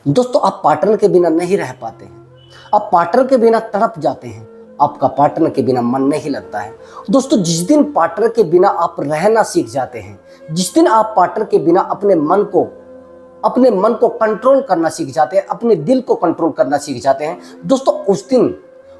दोस्तों, आप पार्टनर के बिना नहीं रह पाते हैं। आप पार्टनर के बिना तड़प जाते हैं। आपका पार्टनर के बिना मन नहीं लगता है। दोस्तों, जिस दिन पार्टनर के बिना आप रहना सीख जाते हैं, जिस दिन आप पार्टनर के बिना अपने मन को कंट्रोल करना सीख जाते हैं, अपने दिल को कंट्रोल करना सीख जाते हैं, दोस्तों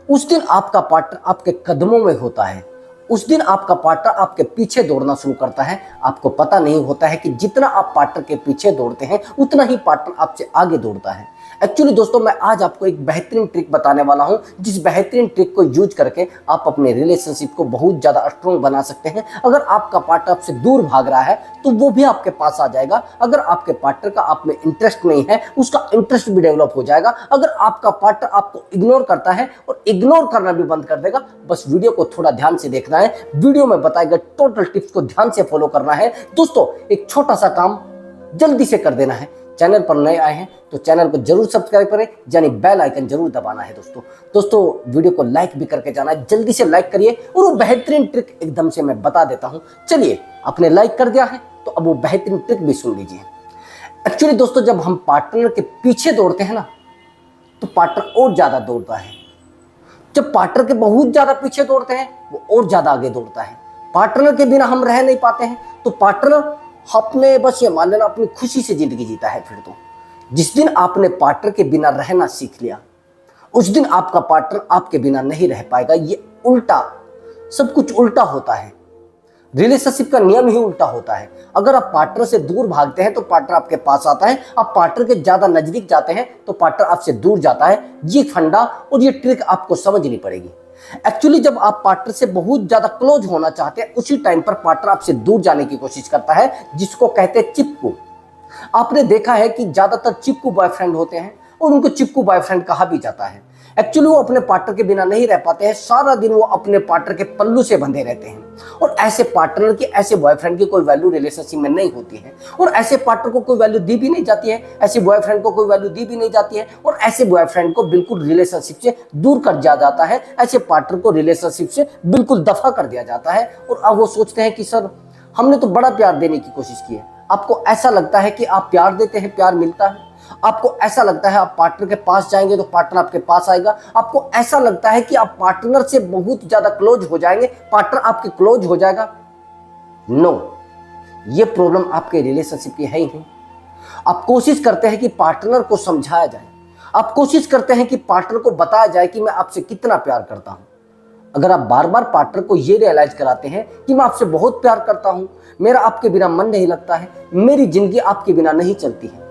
उस दिन आपका पार्टनर आपके कदमों में होता है। उस दिन आपका पार्टनर आपके पीछे दौड़ना शुरू करता है। आपको पता नहीं होता है कि जितना आप पार्टनर के पीछे दौड़ते हैं उतना ही पार्टनर आपसे आगे दौड़ता है। एक्चुअली दोस्तों, मैं आज आपको एक बेहतरीन ट्रिक बताने वाला हूं, जिस बेहतरीन ट्रिक को यूज करके आप अपने रिलेशनशिप को बहुत ज्यादा स्ट्रॉन्ग बना सकते हैं। अगर आपका पार्टनर आपसे दूर भाग रहा है तो वो भी आपके पास आ जाएगा। अगर आपके पार्टनर का आप में इंटरेस्ट नहीं है, उसका इंटरेस्ट भी डेवलप हो जाएगा। अगर आपका पार्टनर आपको इग्नोर करता है और इग्नोर करना भी बंद कर देगा, बस वीडियो को थोड़ा ध्यान से देखना है। वीडियो में बताए गए टोटल टिप्स को ध्यान से फॉलो करना है। दोस्तों, एक छोटा सा काम जल्दी से कर देना है। चैनल पर नए आए हैं तो चैनल को जरूर सब्सक्राइब करें, यानी बेल आइकन जरूर दबाना है। दोस्तों वीडियो को लाइक भी करके जाना है। जल्दी से लाइक करिए और वो बेहतरीन ट्रिक एकदम से मैं बता देता हूं। चलिए, आपने लाइक कर दिया है तो अब वो बेहतरीन ट्रिक भी सुन लीजिए। एक्चुअली दोस्तों, जब हम पार्टनर के पीछे दौड़ते हैं ना, तो पार्टनर और ज्यादा दौड़ता है। जब पार्टनर के बहुत ज्यादा पीछे दौड़ते हैं, वो और ज्यादा आगे दौड़ता है। पार्टनर के बिना हम रह नहीं पाते हैं, तो पार्टनर अपने बस ये मान लेना अपनी खुशी से जिंदगी जीता है। फिर तो जिस दिन आपने पार्टनर के बिना रहना सीख लिया, उस दिन आपका पार्टनर आपके बिना नहीं रह पाएगा। ये उल्टा, सब कुछ उल्टा होता है। रिलेशनशिप का नियम ही उल्टा होता है। अगर आप पार्टनर से दूर भागते हैं तो पार्टनर आपके पास आता है। आप पार्टनर के ज्यादा नजदीक जाते हैं तो पार्टनर आपसे दूर जाता है। ये फंडा और ये ट्रिक आपको समझनी पड़ेगी। एक्चुअली जब आप पार्टनर से बहुत ज्यादा क्लोज होना चाहते हैं, उसी टाइम पर पार्टनर आपसे दूर जाने की कोशिश करता है, जिसको कहते हैं चिपकू। आपने देखा है कि ज्यादातर चिपकू बॉयफ्रेंड होते हैं और उनको चिपकू बॉयफ्रेंड कहा भी जाता है। एक्चुअली वो अपने पार्टनर के बिना नहीं रह पाते हैं। सारा दिन वो अपने पार्टनर के पल्लू से बंधे रहते हैं और ऐसे पार्टनर की, ऐसे बॉयफ्रेंड की कोई वैल्यू रिलेशनशिप में नहीं होती है और ऐसे पार्टनर को कोई वैल्यू दी भी नहीं जाती है। ऐसे बॉयफ्रेंड को कोई वैल्यू दी भी नहीं जाती है और ऐसे बॉयफ्रेंड को बिल्कुल रिलेशनशिप से दूर कर दिया जाता है। ऐसे पार्टनर को रिलेशनशिप से बिल्कुल दफा कर दिया जाता है और अब वो सोचते हैं कि सर, हमने तो बड़ा प्यार देने की कोशिश की है। आपको ऐसा लगता है कि आप प्यार देते हैं, प्यार मिलता है। आपको ऐसा लगता है आप पार्टनर के पास जाएंगे तो पार्टनर आपके पास आएगा। आपको ऐसा लगता है कि आप पार्टनर से बहुत ज्यादा क्लोज हो जाएंगे, पार्टनर आपके क्लोज हो जाएगा। नो, ये प्रॉब्लम आपके रिलेशनशिप की है ही नहीं। आप कोशिश करते हैं कि पार्टनर को समझाया जाए। आप कोशिश करते हैं कि पार्टनर को बताया जाए कि मैं आपसे कितना प्यार करता हूं। अगर आप बार बार पार्टनर को ये रियलाइज कराते हैं कि मैं आपसे बहुत प्यार करता हूं, मेरा आपके बिना मन नहीं लगता है, मेरी जिंदगी आपके बिना नहीं चलती है,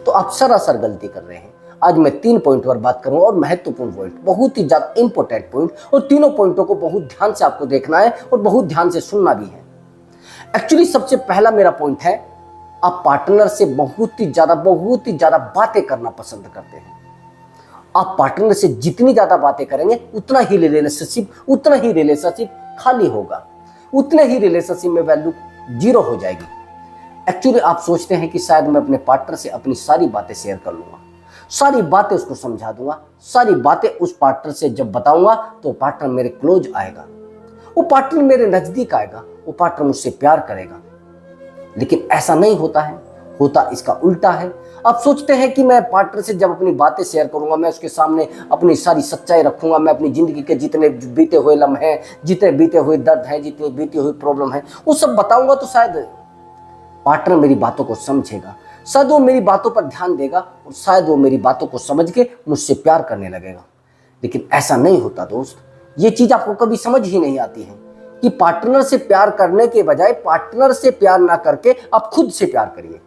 तो आप सरासर गलती कर रहे हैं। आज मैं 3 पॉइंट पर बात करूंगा और महत्वपूर्ण पॉइंट, बहुत ही ज्यादा इंपॉर्टेंट पॉइंट, और तीनों पॉइंटों को बहुत ध्यान से आपको देखना है और बहुत ध्यान से सुनना भी है। एक्चुअली सबसे पहला मेरा पॉइंट है, आप पार्टनर से बहुत ही ज्यादा बातें करना पसंद करते हैं। आप पार्टनर से जितनी ज्यादा बातें करेंगे उतना ही रिलेशनशिप खाली होगा, उतने ही रिलेशनशिप में वैल्यू 0 हो जाएगी। एक्चुअली आप सोचते हैं कि शायद मैं अपने पार्टनर से अपनी सारी बातें शेयर कर लूंगा, सारी बातें उसको समझा दूंगा, सारी बातें उस पार्टनर से जब बताऊंगा तो पार्टनर मेरे क्लोज आएगा, वो पार्टनर मेरे नजदीक आएगा, वो पार्टनर मुझसे प्यार करेगा। लेकिन ऐसा नहीं होता है, होता इसका उल्टा है। आप सोचते हैं कि मैं पार्टनर से जब अपनी बातें शेयर करूंगा, मैं उसके सामने अपनी सारी सच्चाई रखूंगा, मैं अपनी जिंदगी के जितने बीते हुए लम्हे, जितने बीते हुए दर्द हैं, जितनी बीती हुई प्रॉब्लम है, वो सब बताऊंगा तो शायद पार्टनर मेरी बातों को समझेगा, शायद वो मेरी बातों पर ध्यान देगा और शायद वो मेरी बातों को समझ के मुझसे प्यार करने लगेगा। लेकिन ऐसा नहीं होता दोस्त। ये चीज आपको कभी समझ ही नहीं आती है कि पार्टनर से प्यार करने के बजाय पार्टनर से प्यार ना करके आप खुद से प्यार करिए।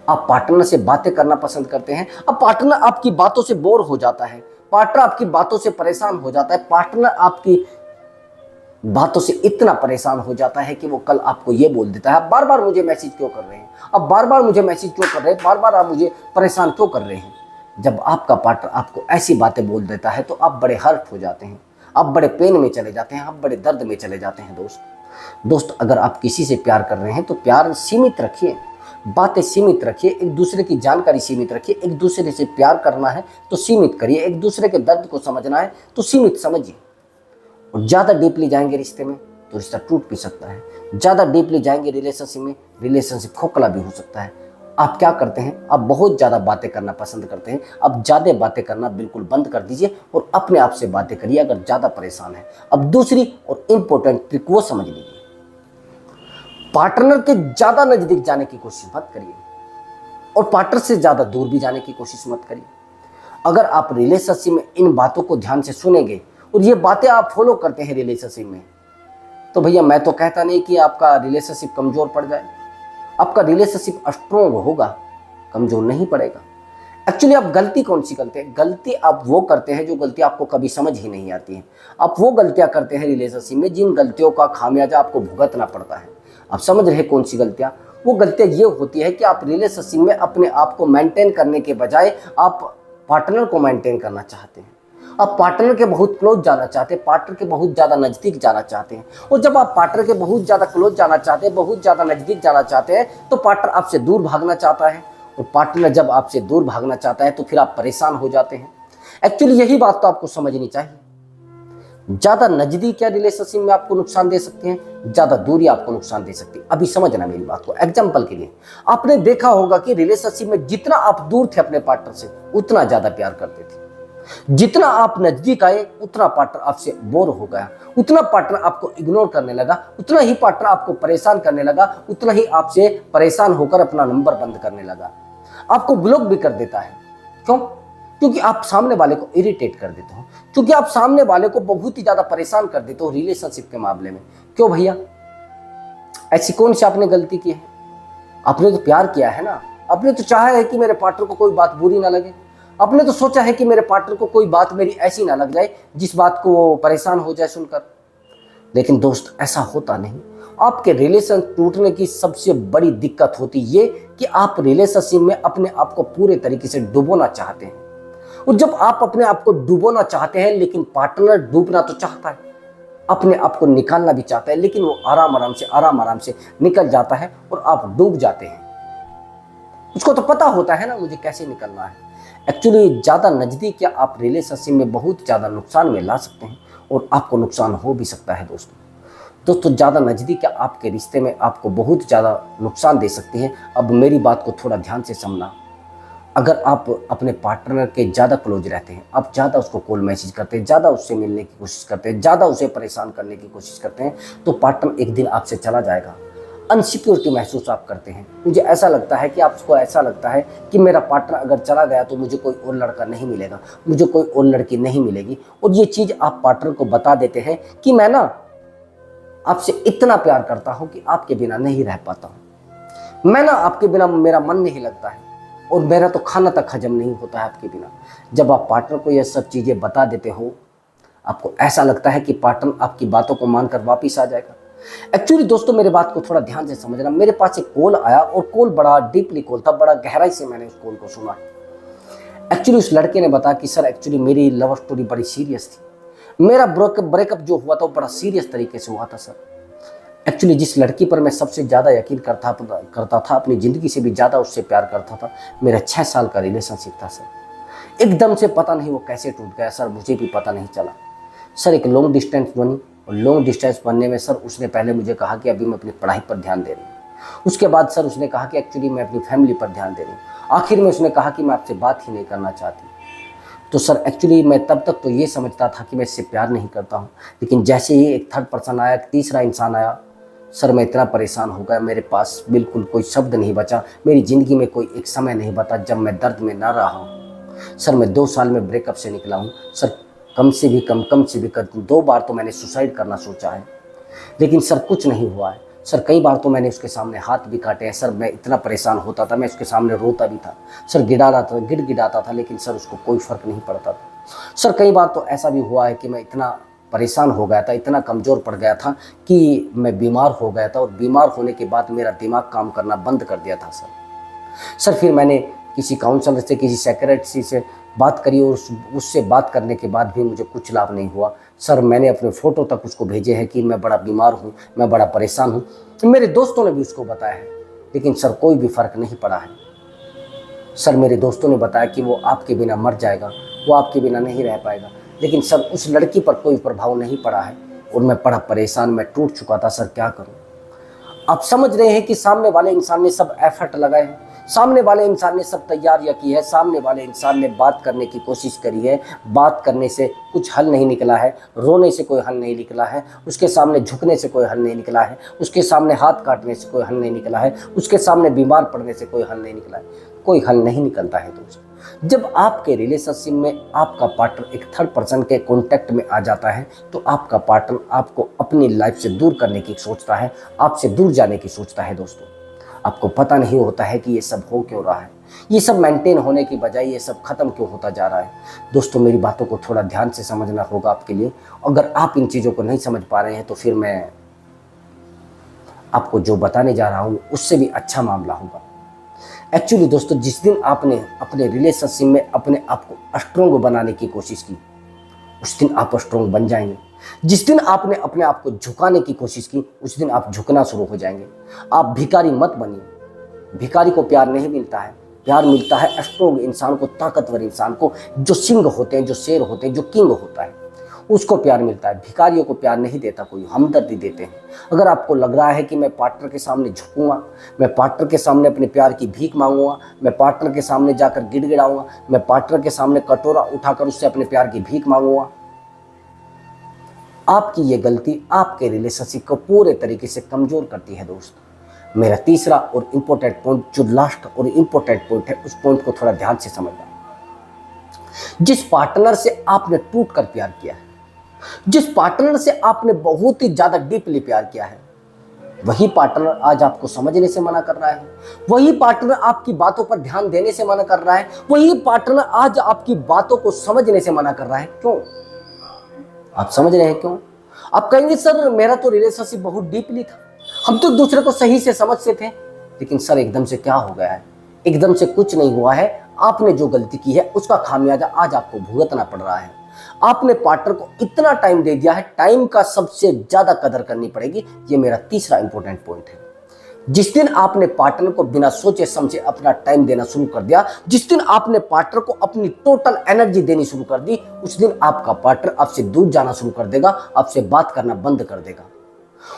आप पार्टनर से बातें करना पसंद करते हैं, अब पार्टनर आपकी बातों से बोर हो जाता है, पार्टनर आपकी बातों से परेशान हो जाता है, पार्टनर आपकी बातों से इतना परेशान हो जाता है कि वो कल आपको ये बोल देता है, बार बार मुझे मैसेज क्यों कर रहे हैं, अब बार बार मुझे मैसेज क्यों कर रहे हैं, बार बार आप मुझे परेशान क्यों कर रहे हैं। जब आपका पार्टनर आपको ऐसी बातें बोल देता है तो आप बड़े हर्ट हो जाते हैं, आप बड़े पेन में चले जाते हैं, आप बड़े दर्द में चले जाते हैं। दोस्त, अगर आप किसी से प्यार कर रहे हैं तो प्यार सीमित रखिए, बातें सीमित रखिए, एक दूसरे की जानकारी सीमित रखिए। एक दूसरे से प्यार करना है तो सीमित करिए, एक दूसरे के दर्द को समझना है तो सीमित समझिए। और ज़्यादा डीपली जाएंगे रिश्ते में तो रिश्ता टूट भी सकता है, ज़्यादा डीपली जाएंगे रिलेशनशिप में, रिलेशनशिप खोखला भी हो सकता है। आप क्या करते हैं, आप बहुत ज़्यादा बातें करना पसंद करते हैं। अब ज़्यादा बातें करना बिल्कुल बंद कर दीजिए और अपने आप से बातें करिए अगर ज़्यादा परेशान है। अब दूसरी और इम्पोर्टेंट ट्रिक वो समझ लीजिए, पार्टनर के ज़्यादा नज़दीक जाने की कोशिश मत करिए और पार्टनर से ज़्यादा दूर भी जाने की कोशिश मत करिए। अगर आप रिलेशनशिप में इन बातों को ध्यान से सुनेंगे और ये बातें आप फॉलो करते हैं रिलेशनशिप में, तो भैया मैं तो कहता नहीं कि आपका रिलेशनशिप कमज़ोर पड़ जाए, आपका रिलेशनशिप स्ट्रोंग होगा, कमज़ोर नहीं पड़ेगा। एक्चुअली आप गलती कौन सी करते हैं? गलती आप वो करते हैं जो गलती आपको कभी समझ ही नहीं आती है। आप वो गलतियां करते हैं रिलेशनशिप में जिन गलतियों का खामियाजा आपको भुगतना पड़ता है। आप समझ रहे हैं कौन सी गलतियां? वो गलतियां ये होती है कि आप रिलेशनशिप में अपने आप को मेंटेन करने के बजाय आप पार्टनर को मेंटेन करना चाहते हैं। आप पार्टनर के बहुत क्लोज जाना चाहते हैं, पार्टनर के बहुत ज़्यादा नज़दीक जाना चाहते हैं। और जब आप पार्टनर के बहुत ज़्यादा क्लोज जाना चाहते हैं, बहुत ज़्यादा नज़दीक जाना चाहते हैं, तो पार्टनर आपसे दूर भागना चाहता है। और पार्टनर जब आपसे दूर भागना चाहता है तो फिर आप परेशान हो जाते हैं। एक्चुअली यही बात तो आपको समझनी चाहिए। ज़्यादा नज़दीक या रिलेशनशिप में आपको नुकसान दे सकते हैं, ज़्यादा दूरी आपको नुकसान दे सकती है। अभी समझना मेरी बात को। एग्जाम्पल के लिए आपने देखा होगा कि रिलेशनशिप में जितना आप दूर थे अपने पार्टनर से, उतना ज़्यादा प्यार करते थे। जितना आप नजदीक आए उतना पार्टनर आपसे बोर हो गया, उतना पार्टनर आपको इग्नोर करने लगा, उतना ही पार्टनर आपको परेशान करने लगा, उतना ही आपसे परेशान होकर अपना नंबर बंद करने लगा, आपको ब्लॉक भी कर देता है। क्यों? क्योंकि आप सामने वाले को इरिटेट कर देते हो, क्योंकि आप सामने वाले को बहुत ही ज्यादा परेशान कर देते हो रिलेशनशिप के मामले में। क्यों भैया? ऐसी कौन सी आपने गलती की है? आपने तो प्यार किया है ना, आपने तो चाहा है कि मेरे पार्टनर को कोई बात बुरी ना लगे, आपने तो सोचा है कि मेरे पार्टनर को कोई बात मेरी ऐसी ना लग जाए जिस बात को वो परेशान हो जाए सुनकर। लेकिन दोस्त ऐसा होता नहीं। आपके रिलेशन टूटने की सबसे बड़ी दिक्कत होती ये कि आप रिलेशनशिप में अपने आप को पूरे तरीके से डुबोना चाहते हैं। और जब आप अपने आप को डुबोना चाहते हैं लेकिन पार्टनर डूबना तो चाहता है, अपने आप को निकालना भी चाहता है, लेकिन वो आराम आराम से निकल जाता है और आप डूब जाते हैं। उसको तो पता होता है ना मुझे कैसे निकलना है। एक्चुअली ज़्यादा नज़दीक या आप रिलेशनशिप में बहुत ज़्यादा नुकसान में ला सकते हैं और आपको नुकसान हो भी सकता है दोस्तों। ज़्यादा नज़दीक या आपके रिश्ते में आपको बहुत ज़्यादा नुकसान दे सकती है। अब मेरी बात को थोड़ा ध्यान से समझना। अगर आप अपने पार्टनर के ज़्यादा क्लोज रहते हैं, आप ज़्यादा उसको कॉल मैसेज करते हैं, ज़्यादा उससे मिलने की कोशिश करते हैं, ज़्यादा उसे परेशान करने की कोशिश करते हैं, तो पार्टनर एक दिन आपसे चला जाएगा। अनसिक्योरिटी महसूस आप करते हैं। मुझे ऐसा लगता है कि आपको ऐसा लगता है कि मेरा पार्टनर अगर चला गया तो मुझे कोई और लड़का नहीं मिलेगा, मुझे कोई और लड़की नहीं मिलेगी। और ये चीज़ आप पार्टनर को बता देते हैं कि मैं ना आपसे इतना प्यार करता हूँ कि आपके बिना नहीं रह पाता हूँ, मैं ना आपके बिना मेरा मन नहीं लगता है और मेरा तो खाना तक हजम नहीं होता है आपके बिना। जब आप पार्टनर को यह सब चीज़ें बता देते हो, आपको ऐसा लगता है कि पार्टनर आपकी बातों को मानकर वापिस आ जाएगा। एक्चुअली दोस्तों मेरे बात को थोड़ा ध्यान से समझना। मेरे पास एक कॉल आया और कॉल बड़ा डीपली कॉल था, बड़ा गहराई से मैंने उस कॉल को सुना। एक्चुअली उस लड़के ने बताया कि सर एक्चुअली मेरी लव स्टोरी बड़ी सीरियस थी, मेरा ब्रेकअप जो हुआ था वो बड़ा सीरियस तरीके से हुआ था सर। एक्चुअली जिस लड़की पर मैं सबसे ज़्यादा यकीन करता था, अपनी ज़िंदगी से भी ज़्यादा उससे प्यार करता था, मेरा 6 साल का रिलेशनशिप था सर। एकदम से पता नहीं वो कैसे टूट गया सर, मुझे भी पता नहीं चला सर। एक लॉन्ग डिस्टेंस बनी और लॉन्ग डिस्टेंस बनने में सर उसने पहले मुझे कहा कि अभी मैं अपनी पढ़ाई पर ध्यान दे रही हूँ। उसके बाद सर उसने कहा कि एक्चुअली मैं अपनी फैमिली पर ध्यान दे रही हूँ। आखिर में उसने कहा कि मैं आपसे बात ही नहीं करना चाहती। तो सर एक्चुअली मैं तब तक तो ये समझता था कि मैं इससे प्यार नहीं करता हूँ, लेकिन जैसे ही एक थर्ड पर्सन आया, एक तीसरा इंसान आया सर, मैं इतना परेशान हो गया, मेरे पास बिल्कुल कोई शब्द नहीं बचा, मेरी ज़िंदगी में कोई एक समय नहीं बता जब मैं दर्द में ना रहा हूँ। सर मैं 2 साल में ब्रेकअप से निकला हूँ सर। कम से भी कम 2 बार तो मैंने सुसाइड करना सोचा है, लेकिन सर कुछ नहीं हुआ है सर। कई बार तो मैंने उसके सामने हाथ भी काटे हैं सर। मैं इतना परेशान होता था, मैं उसके सामने रोता भी था सर, गिड़गिड़ाता था, लेकिन सर उसको कोई फ़र्क नहीं पड़ता था सर। कई बार तो ऐसा भी हुआ है कि मैं इतना परेशान हो गया था, इतना कमज़ोर पड़ गया था कि मैं बीमार हो गया था और बीमार होने के बाद मेरा दिमाग काम करना बंद कर दिया था सर। फिर मैंने किसी काउंसलर से, किसी साइकियाट्रिस्ट से बात करी और उससे बात करने के बाद भी मुझे कुछ लाभ नहीं हुआ सर। मैंने अपने फ़ोटो तक उसको भेजे हैं कि मैं बड़ा बीमार हूँ, मैं बड़ा परेशान हूँ। मेरे दोस्तों ने भी उसको बताया है, लेकिन सर कोई भी फ़र्क नहीं पड़ा है सर। मेरे दोस्तों ने बताया कि वो आपके बिना मर जाएगा, वो आपके बिना नहीं रह पाएगा, लेकिन सर उस लड़की पर कोई प्रभाव नहीं पड़ा है और मैं बड़ा परेशान, मैं टूट चुका था सर। क्या करूं? आप समझ रहे हैं कि सामने वाले इंसान ने सब एफर्ट लगाए हैं, सामने वाले इंसान ने सब तैयारियां की है, सामने वाले इंसान ने बात करने की कोशिश करी है, बात करने से कुछ हल नहीं निकला है, रोने से कोई हल नहीं निकला है, उसके सामने झुकने से कोई हल नहीं निकला है, उसके सामने हाथ काटने से कोई हल नहीं निकला है, उसके सामने बीमार पड़ने से कोई हल नहीं निकला है, कोई हल नहीं निकलता है दोस्त। जब आपके रिलेशनशिप में आपका पार्टनर एक थर्ड पर्सन के कांटेक्ट में आ जाता है तो आपका पार्टनर आपको अपनी लाइफ से दूर करने की सोचता है, आपसे दूर जाने की सोचता है दोस्तों। आपको पता नहीं होता है कि ये सब हो क्यों रहा है, ये सब मेंटेन होने की बजाय ये सब खत्म क्यों होता जा रहा है। दोस्तों मेरी बातों को थोड़ा ध्यान से समझना होगा आपके लिए। अगर आप इन चीज़ों को नहीं समझ पा रहे हैं तो फिर मैं आपको जो बताने जा रहा हूँ उससे भी अच्छा मामला होगा। एक्चुअली दोस्तों जिस दिन आपने अपने रिलेशनशिप में अपने आप को स्ट्रोंग बनाने की कोशिश की उस दिन आप स्ट्रोंग बन जाएंगे। जिस दिन आपने अपने आप को झुकाने की कोशिश की उस दिन आप झुकना शुरू हो जाएंगे। आप भिखारी मत बनिए। भिखारी को प्यार नहीं मिलता है, प्यार मिलता है स्ट्रोंग इंसान को, ताकतवर इंसान को, जो सिंह होते हैं, जो शेर होते हैं, जो किंग होता है, उसको प्यार मिलता है। भिखारियों को प्यार नहीं देता कोई, हमदर्दी देते हैं। अगर आपको लग रहा है कि मैं पार्टनर के सामने झुकूंगा, मैं पार्टनर के सामने अपने प्यार की भीख मांगूंगा, मैं पार्टनर के सामने जाकर गिड़गिड़ाऊंगा, मैं पार्टनर के सामने कटोरा उठाकर उससे अपने प्यार की भीख मांगूंगा, आपकी ये गलती आपके रिलेशनशिप को पूरे तरीके से कमजोर करती है दोस्त। मेरा तीसरा और इम्पोर्टेंट पॉइंट, जो लास्ट और इम्पोर्टेंट पॉइंट है, उस पॉइंट को थोड़ा ध्यान से समझना। जिस पार्टनर से आपने टूट कर प्यार किया है, जिस पार्टनर से आपने बहुत ही ज्यादा डीपली प्यार किया है, वही पार्टनर आज आपको समझने से मना कर रहा है, वही पार्टनर आपकी बातों पर ध्यान देने से मना कर रहा है, वही पार्टनर आज आपकी बातों को समझने से मना कर रहा है। क्यों? आप समझ रहे हैं क्यों? आप कहेंगे सर मेरा तो रिलेशनशिप बहुत डीपली था, हम तो एक दूसरे को सही से समझते थे। लेकिन सर एकदम से क्या हो गया है? एकदम से कुछ नहीं हुआ है। आपने जो गलती की है उसका खामियाजा आज आपको भुगतना पड़ रहा है। आपने पार्टनर को इतना टाइम दे दिया है, टाइम का सबसे ज्यादा कदर करनी पड़ेगी। ये मेरा तीसरा इंपॉर्टेंट पॉइंट है। जिस दिन आपने पार्टनर को बिना सोचे समझे अपना टाइम देना शुरू कर दिया, जिस दिन आपने पार्टनर को अपनी टोटल एनर्जी देनी शुरू कर दी, उस दिन आपका पार्टनर आपसे दूर जाना शुरू कर देगा, आपसे बात करना बंद कर देगा।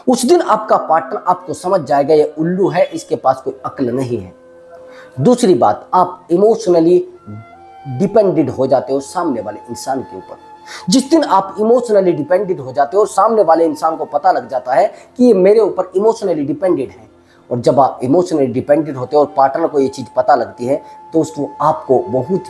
उस दिन आपका पार्टनर आपको समझ जाएगा ये उल्लू है, इसके पास कोई अक्ल नहीं है। दूसरी बात, आप इमोशनली डिपेंडेंट हो जाते हो सामने वाले इंसान के ऊपर। जिस दिन आप इमोशनली डिपेंडेंट हो जाते हो और सामने वाले इंसान को पता लग जाता है कि ये मेरे ऊपर इमोशनली डिपेंडेंट है, और जब आप इमोशनली डिपेंडेंट होते हो और पार्टनर को ये चीज़ पता लगती है तो उसको आपको बहुत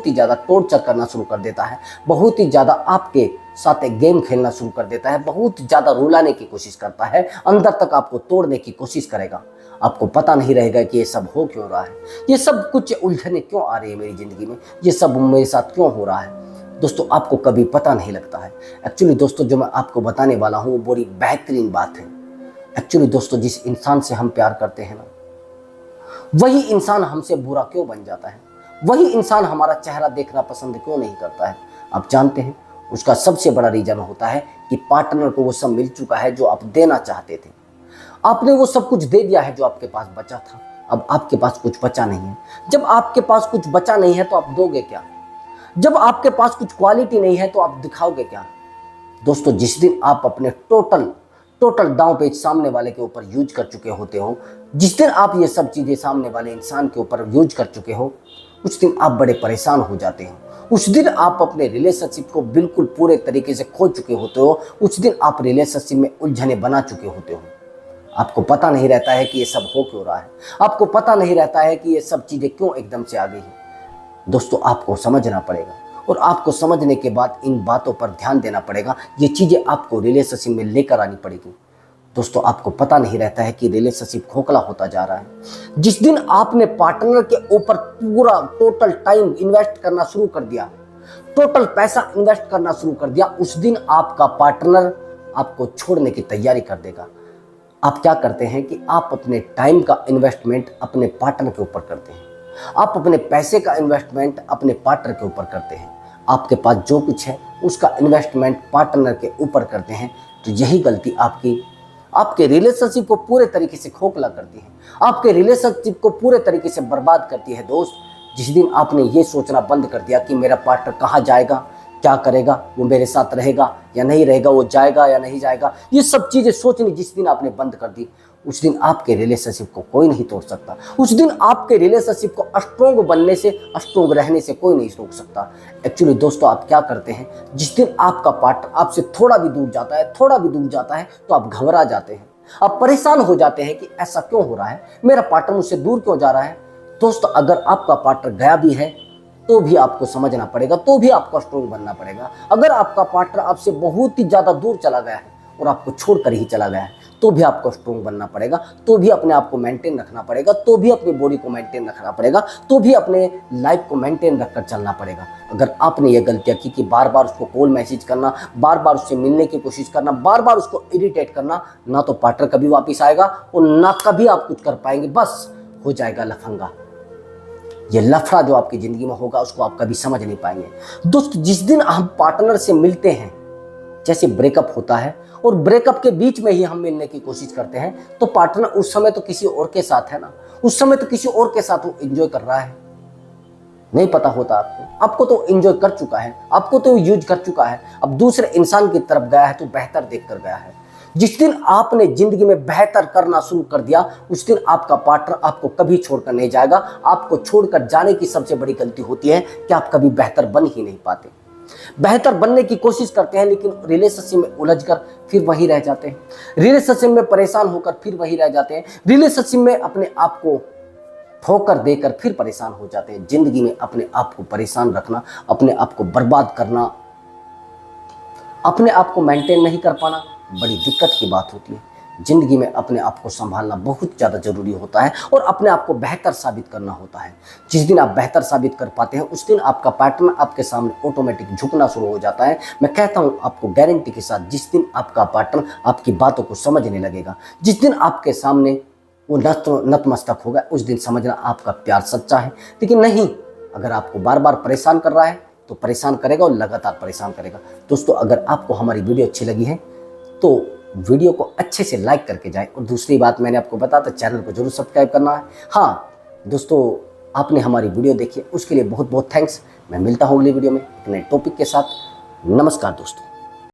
ही ज़्यादा टॉर्चर करना शुरू कर देता है, बहुत ही ज़्यादा आपके साथ एक गेम खेलना शुरू कर देता है, बहुत ज़्यादा रुलाने की कोशिश करता है, अंदर तक आपको तोड़ने की कोशिश करेगा। आपको पता नहीं रहेगा कि ये सब हो क्यों रहा है, ये सब कुछ उलझने क्यों आ रही है मेरी ज़िंदगी में, ये सब मेरे साथ क्यों हो रहा है। दोस्तों आपको कभी पता नहीं लगता है। एक्चुअली दोस्तों जो मैं आपको बताने वाला हूँ वो बड़ी बेहतरीन बात है। एक्चुअली दोस्तों जिस इंसान से हम प्यार करते हैं ना, वही इंसान हमसे बुरा क्यों बन जाता है, वही इंसान हमारा चेहरा देखना पसंद क्यों नहीं करता है। आप जानते हैं उसका सबसे बड़ा रीजन होता है कि पार्टनर को वो सब मिल चुका है जो आप देना चाहते थे। आपने वो सब कुछ दे दिया है जो आपके पास बचा था, अब आपके पास कुछ बचा नहीं है। जब आपके पास कुछ बचा नहीं है तो आप दोगे क्या? जब आपके पास कुछ क्वालिटी नहीं है तो आप दिखाओगे क्या? दोस्तों जिस दिन आप अपने टोटल दांव पेच सामने वाले के ऊपर यूज कर चुके होते हो, जिस दिन आप ये सब चीजें सामने वाले इंसान के ऊपर यूज कर चुके हो, उस दिन आप बड़े परेशान हो जाते हो। उस दिन आप अपने रिलेशनशिप को बिल्कुल पूरे तरीके से खो चुके होते हो। उस दिन आप रिलेशनशिप में उलझने बना चुके होते हो। आपको पता नहीं रहता है कि ये सब हो क्यों रहा है, आपको पता नहीं रहता है कि ये सब चीजें क्यों एकदम से आ गई है। दोस्तों आपको समझना पड़ेगा और आपको समझने के बाद इन बातों पर ध्यान देना पड़ेगा। ये चीजें आपको रिलेशनशिप में लेकर आनी पड़ेगी। दोस्तों आपको पता नहीं रहता है कि रिलेशनशिप खोखला होता जा रहा है। जिस दिन आपने पार्टनर के ऊपर पूरा टोटल टाइम इन्वेस्ट करना शुरू कर दिया, टोटल पैसा इन्वेस्ट करना शुरू कर दिया, उस दिन आपका पार्टनर आपको छोड़ने की तैयारी कर देगा। आप क्या करते हैं कि आप अपने टाइम का इन्वेस्टमेंट अपने पार्टनर के ऊपर करते हैं, आप अपने पैसे का इन्वेस्टमेंट अपने पार्टनर के ऊपर करते हैं, आपके पास जो कुछ है उसका इन्वेस्टमेंट पार्टनर के ऊपर करते हैं। तो यही गलती आपके रिलेशनशिप को पूरे तरीके से खोखला करती है, आपके रिलेशनशिप को पूरे तरीके से बर्बाद करती है। दोस्त जिस दिन आपने ये सोचना बंद कर दिया कि मेरा पार्टनर कहाँ जाएगा, क्या करेगा, वो मेरे साथ रहेगा या नहीं रहेगा, वो जाएगा या नहीं जाएगा, ये सब चीज़ें सोचनी जिस दिन आपने बंद कर दी, उस दिन आपके रिलेशनशिप को कोई नहीं तोड़ सकता। उस दिन आपके रिलेशनशिप को स्ट्रोंग बनने से, स्ट्रोंग रहने से कोई नहीं रोक सकता। एक्चुअली दोस्तों, आप क्या करते हैं, जिस दिन आपका पार्टनर आपसे थोड़ा भी दूर जाता है, थोड़ा भी दूर जाता है, तो आप घबरा जाते हैं, आप परेशान हो जाते हैं कि ऐसा क्यों हो रहा है, मेरा पार्टनर मुझसे दूर क्यों जा रहा है। दोस्तों, अगर आपका पार्टनर गया भी है तो भी आपको समझना पड़ेगा, तो भी आपको स्ट्रोंग बनना पड़ेगा। अगर आपका पार्टनर आपसे बहुत ही ज्यादा दूर चला गया है और आपको छोड़कर ही चला गया है, तो भी आपको स्ट्रोंग बनना पड़ेगा, तो भी अपने आप को मेंटेन रखना पड़ेगा, तो भी अपनी बॉडी को मेंटेन रखना पड़ेगा, तो भी अपने लाइफ को मेंटेन रखकर चलना पड़ेगा। अगर आपने ये गलतियां की कि बार बार उसको कॉल मैसेज करना, बार बार उससे मिलने की कोशिश करना, बार बार उसको इरिटेट करना, ना तो पार्टनर कभी वापस आएगा और ना कभी आप कुछ कर पाएंगे, बस हो जाएगा लफंगा। ये लफड़ा जो आपकी जिंदगी में होगा उसको आप कभी समझ नहीं पाएंगे। दोस्त, जिस दिन हम पार्टनर से मिलते हैं, जैसे ब्रेकअप होता है और ब्रेकअप के बीच में ही हम मिलने की कोशिश करते हैं, तो पार्टनर उस समय तो किसी और के साथ है ना, उस समय तो किसी और के साथ वो एंजॉय कर रहा है। नहीं पता होता आपको, आपको तो एंजॉय कर चुका है, आपको तो यूज कर चुका है, अब दूसरे इंसान की तरफ गया है तो बेहतर देख कर गया है। जिस दिन आपने जिंदगी में बेहतर करना शुरू कर दिया, उस दिन आपका पार्टनर आपको कभी छोड़कर नहीं जाएगा। आपको छोड़कर जाने की सबसे बड़ी गलती होती है कि आप कभी बेहतर बन ही नहीं पाते। बेहतर बनने की कोशिश करते हैं लेकिन रिलेशनशिप में उलझकर फिर वहीं रह जाते हैं, रिलेशनशिप में परेशान होकर फिर वहीं रह जाते हैं, रिलेशनशिप में अपने आप को ठोकर देकर फिर परेशान हो जाते हैं। जिंदगी में अपने आप को परेशान रखना, अपने आप को बर्बाद करना, अपने आप को मेंटेन नहीं कर पाना बड़ी दिक्कत की बात होती है। जिंदगी में अपने आप को संभालना बहुत ज़्यादा जरूरी होता है और अपने आप को बेहतर साबित करना होता है। जिस दिन आप बेहतर साबित कर पाते हैं, उस दिन आपका पार्टनर आपके सामने ऑटोमेटिक झुकना शुरू हो जाता है। मैं कहता हूं आपको गारंटी के साथ, जिस दिन आपका पार्टनर आपकी बातों को समझने लगेगा, जिस दिन आपके सामने वो नतमस्तक होगा, उस दिन समझना आपका प्यार सच्चा है। लेकिन नहीं, अगर आपको बार बार परेशान कर रहा है तो परेशान करेगा और लगातार परेशान करेगा। दोस्तों, अगर आपको हमारी वीडियो अच्छी लगी है तो वीडियो को अच्छे से लाइक करके जाएं। और दूसरी बात मैंने आपको बताया था, चैनल को जरूर सब्सक्राइब करना है। हाँ दोस्तों, आपने हमारी वीडियो देखी, उसके लिए बहुत बहुत थैंक्स। मैं मिलता हूँ अगली वीडियो में एक नए टॉपिक के साथ। नमस्कार दोस्तों।